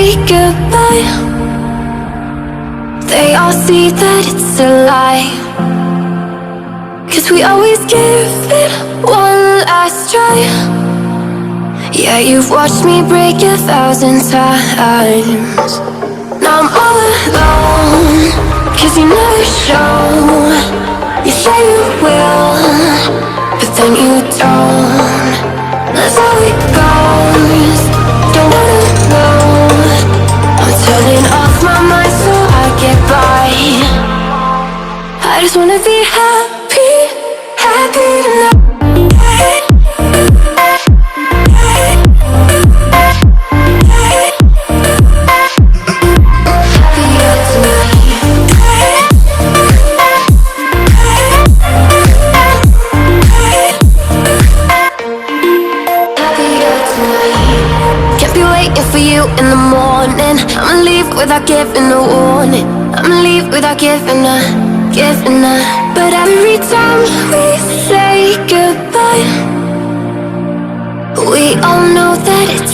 say goodbye, they all see that it's a lie. 'Cause we always give it one last try. Yeah, you've watched me break 1,000 times. Now I'm all alone, 'cause you never show. You say you will, but then you don't. That's how it goes, don't wanna know. I'm turning off my mind so I get by. I just wanna be happy, happy tonight. For you in the morning, I'ma leave without giving a warning. I'ma leave without giving a. But every time we say goodbye, we all know that it's